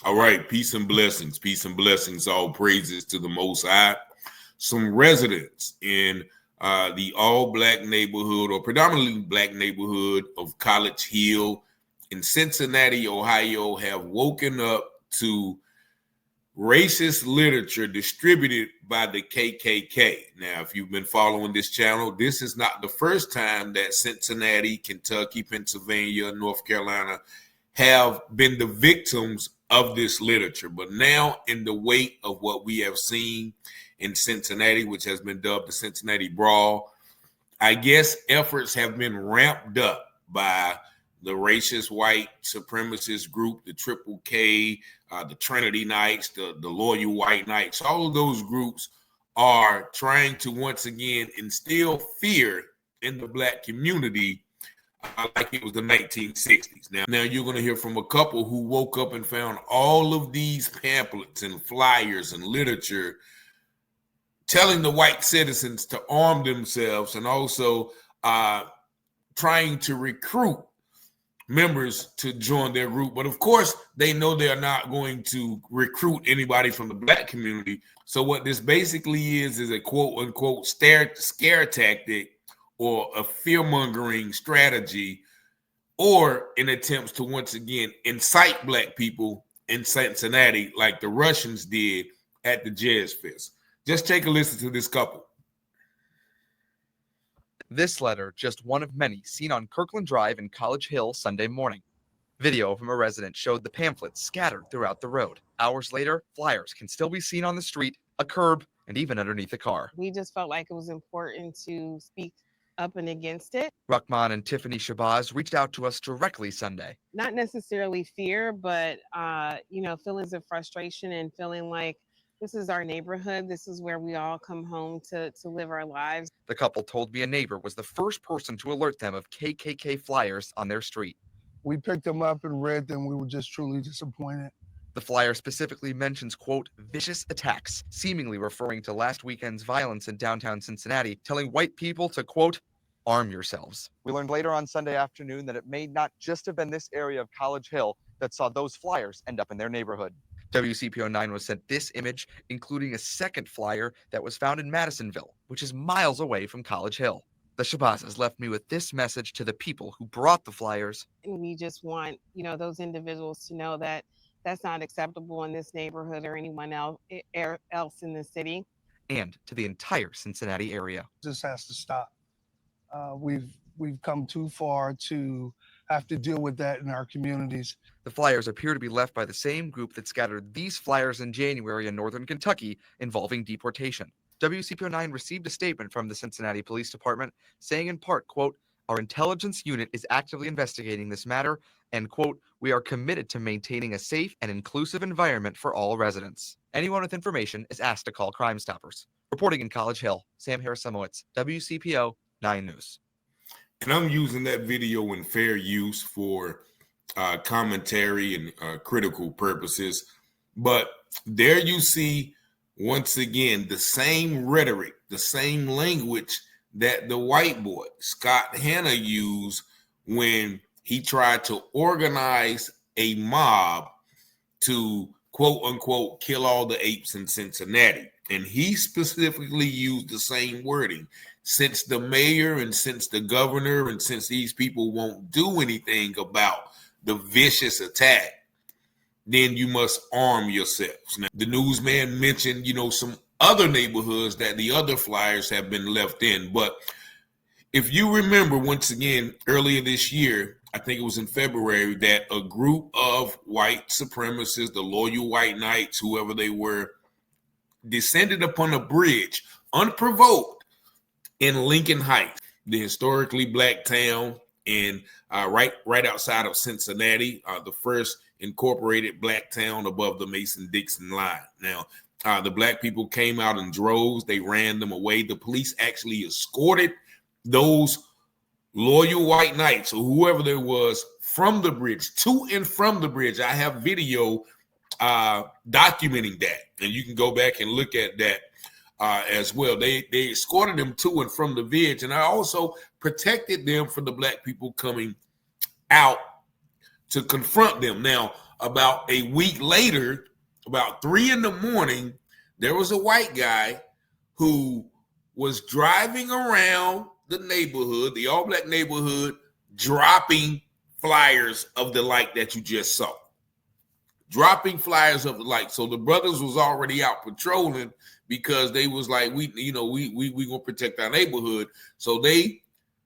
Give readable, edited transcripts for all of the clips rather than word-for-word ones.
All right, peace and blessings, all praises to the Most High. Some residents in the all-black neighborhood or predominantly black neighborhood of College Hill in Cincinnati, Ohio, have woken up to racist literature distributed by the KKK. Now, if you've been following this channel, this is not the first time that Cincinnati, Kentucky, Pennsylvania, North Carolina have been the victims of this literature. But now, in the wake of what we have seen in Cincinnati, which has been dubbed the Cincinnati Brawl, I guess efforts have been ramped up by the racist white supremacist group, the Triple K, the Trinity Knights, the Loyal White Knights. All of those groups are trying to once again instill fear in the black community like it was the 1960s. Now you're going to hear from a couple who woke up and found all of these pamphlets and flyers and literature telling the white citizens to arm themselves and also trying to recruit members to join their group. But of course, they know they are not going to recruit anybody from the black community. So what this basically is a quote unquote scare tactic or a fear-mongering strategy, or in attempts to once again incite black people in Cincinnati like the Russians did at the Jazz Fest. Just take a listen to this couple. This letter, just one of many seen on Kirkland Drive in College Hill Sunday morning. Video from a resident showed the pamphlets scattered throughout the road. Hours later, flyers can still be seen on the street, a curb, and even underneath a car. We just felt like it was important to speak up and against it. Ruckman and Tiffany Shabazz reached out to us directly Sunday. Not necessarily fear, but feelings of frustration and feeling like this is our neighborhood. This is where we all come home to live our lives. The couple told me a neighbor was the first person to alert them of KKK flyers on their street. We picked them up and read them. We were just truly disappointed. The flyer specifically mentions, quote, vicious attacks, seemingly referring to last weekend's violence in downtown Cincinnati, telling white people to, quote, arm yourselves. We learned later on Sunday afternoon that it may not just have been this area of College Hill that saw those flyers end up in their neighborhood. WCPO9 was sent this image, including a second flyer that was found in Madisonville, which is miles away from College Hill. The Shabazz left me with this message to the people who brought the flyers. And we just want, those individuals to know that that's not acceptable in this neighborhood or anyone else in the city. And to the entire Cincinnati area. This has to stop. We've come too far to have to deal with that in our communities. The flyers appear to be left by the same group that scattered these flyers in January in northern Kentucky involving deportation. WCPO9 received a statement from the Cincinnati Police Department saying in part, quote, our intelligence unit is actively investigating this matter and, quote, we are committed to maintaining a safe and inclusive environment for all residents. Anyone with information is asked to call Crime Stoppers. Reporting in College Hill, Sam Harris-Samowitz, WCPO 9 News. And I'm using that video in fair use for commentary and critical purposes. But there you see, once again, the same rhetoric, the same language that the white boy, Scott Hanna, used when he tried to organize a mob to, quote unquote, kill all the apes in Cincinnati. And he specifically used the same wording. Since the mayor and since the governor and since these people won't do anything about the vicious attack, then you must arm yourselves. Now, the newsman mentioned, some other neighborhoods that the other flyers have been left in. But if you remember, once again, earlier this year, I think it was in February, that a group of white supremacists, the Loyal White Knights, whoever they were, descended upon a bridge unprovoked in Lincoln Heights, the historically black town in right outside of Cincinnati, the first incorporated black town above the Mason-Dixon line. Now, the black people came out in droves. They ran them away. The police actually escorted those Loyal White Knights or whoever there was from the bridge, to and from the bridge. I have video documenting that, and you can go back and look at that as well. They escorted them to and from the bridge, and I also protected them from the black people coming out to confront them. Now, About a week later, about 3 a.m, there was a white guy who was driving around the neighborhood, the all-black neighborhood, dropping flyers of the like that you just saw. Dropping flyers of the like. So the brothers was already out patrolling because they was like, we gonna protect our neighborhood. So they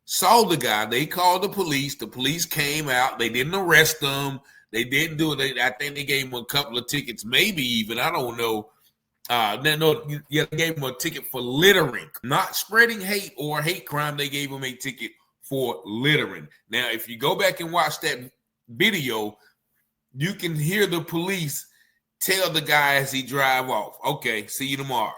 saw the guy. They called the police. The police came out. They didn't arrest them. They didn't do it. I think they gave him a couple of tickets, maybe even. I don't know. They gave him a ticket for littering, not spreading hate or hate crime. They gave him a ticket for littering. Now, if you go back and watch that video, you can hear the police tell the guy as he drive off, okay, see you tomorrow.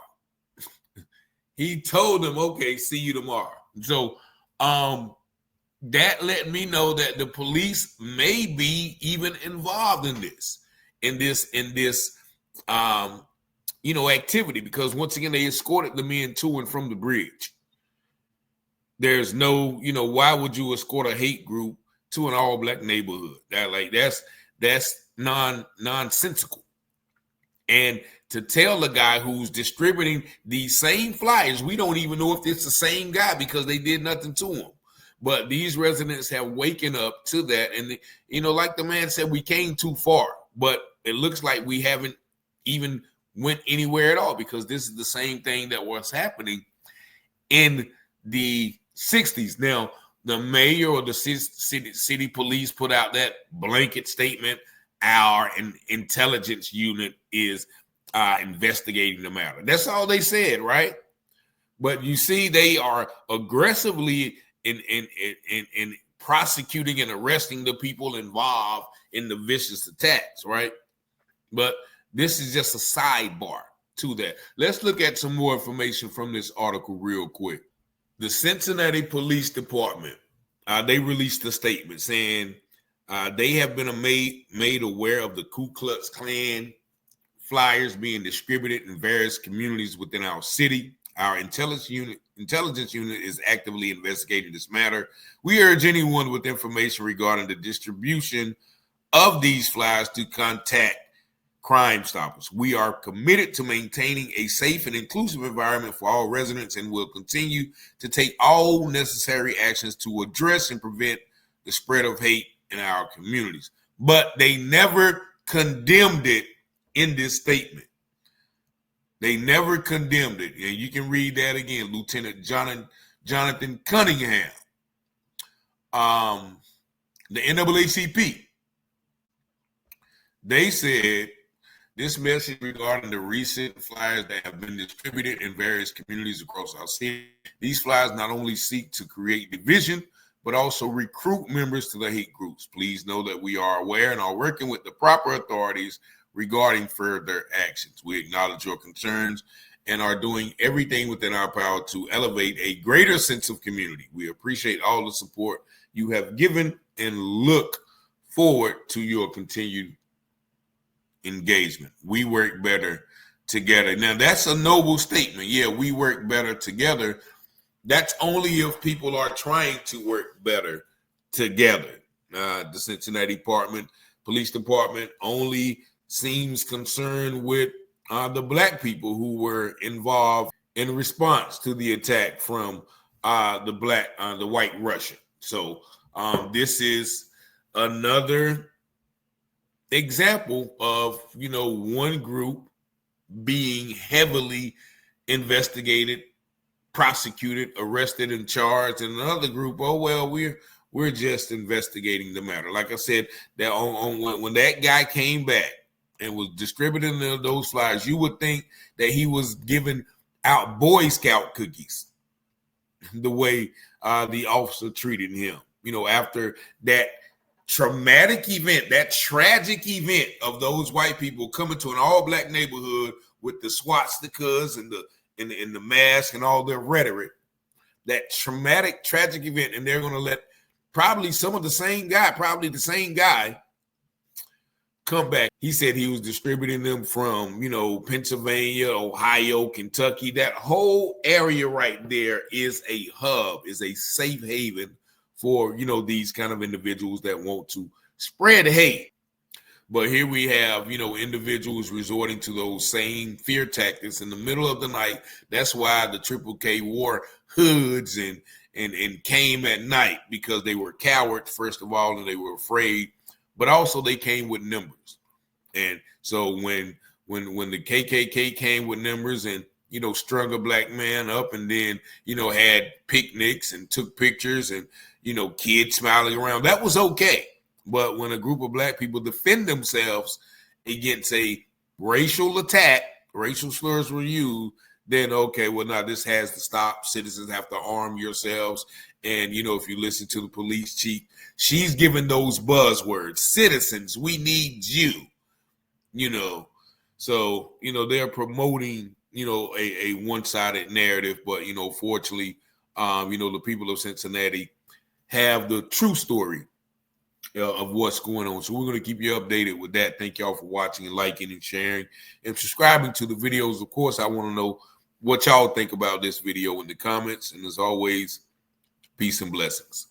He told them, okay, see you tomorrow. So that let me know that the police may be even involved in this activity, because once again, they escorted the men to and from the bridge. There's no, why would you escort a hate group to an all-black neighborhood? That's nonsensical. And to tell the guy who's distributing these same flyers, we don't even know if it's the same guy because they did nothing to him. But these residents have waken up to that. And, like the man said, we came too far, but it looks like we haven't even went anywhere at all, because this is the same thing that was happening in the 60s. Now, the mayor or the city police put out that blanket statement. Our intelligence unit is investigating the matter. That's all they said, right? But you see, they are aggressively in prosecuting and arresting the people involved in the vicious attacks, right? But this is just a sidebar to that. Let's look at some more information from this article real quick. The Cincinnati Police Department, they released a statement saying they have been made aware of the Ku Klux Klan flyers being distributed in various communities within our city. Our intelligence unit is actively investigating this matter. We urge anyone with information regarding the distribution of these flyers to contact Crime Stoppers. We are committed to maintaining a safe and inclusive environment for all residents and will continue to take all necessary actions to address and prevent the spread of hate in our communities. But they never condemned it in this statement. They never condemned it. And you can read that again, Lieutenant Jonathan Cunningham. The NAACP, they said this message regarding the recent flyers that have been distributed in various communities across our city. These flyers not only seek to create division, but also recruit members to the hate groups. Please know that we are aware and are working with the proper authorities regarding further actions. We acknowledge your concerns and are doing everything within our power to elevate a greater sense of community. We appreciate all the support you have given and look forward to your continued engagement. We work better together. Now, that's a noble statement. Yeah, we work better together. That's only if people are trying to work better together. The Cincinnati Police Department only seems concerned with the black people who were involved in response to the attack from the white Russian. So this is another example of, one group being heavily investigated, prosecuted, arrested, and charged, and another group, we're just investigating the matter. Like I said, that when that guy came back and was distributing those flyers, you would think that he was giving out Boy Scout cookies the way the officer treated him. After that traumatic event, that tragic event of those white people coming to an all-black neighborhood with the swastikas and the mask and all their rhetoric, that traumatic, tragic event, and they're going to let probably the same guy come back. He said he was distributing them from, Pennsylvania, Ohio, Kentucky. That whole area right there is a hub, is a safe haven for, these kind of individuals that want to spread hate. But here we have, individuals resorting to those same fear tactics in the middle of the night. That's why the Triple K wore hoods and came at night, because they were cowards, first of all, and they were afraid, but also they came with numbers. And so when the KKK came with numbers and, strung a black man up, and then, had picnics and took pictures and, kids smiling around, that was okay. But when a group of black people defend themselves against a racial attack, racial slurs were used, then okay, well, now this has to stop. Citizens have to arm yourselves. And, if you listen to the police chief, she's giving those buzzwords. Citizens, we need you, So, they're promoting, a one-sided narrative. But, fortunately, the people of Cincinnati have the true story of what's going on. So we're going to keep you updated with that. Thank y'all for watching and liking and sharing and subscribing to the videos. Of course, I want to know what y'all think about this video in the comments. And as always, peace and blessings.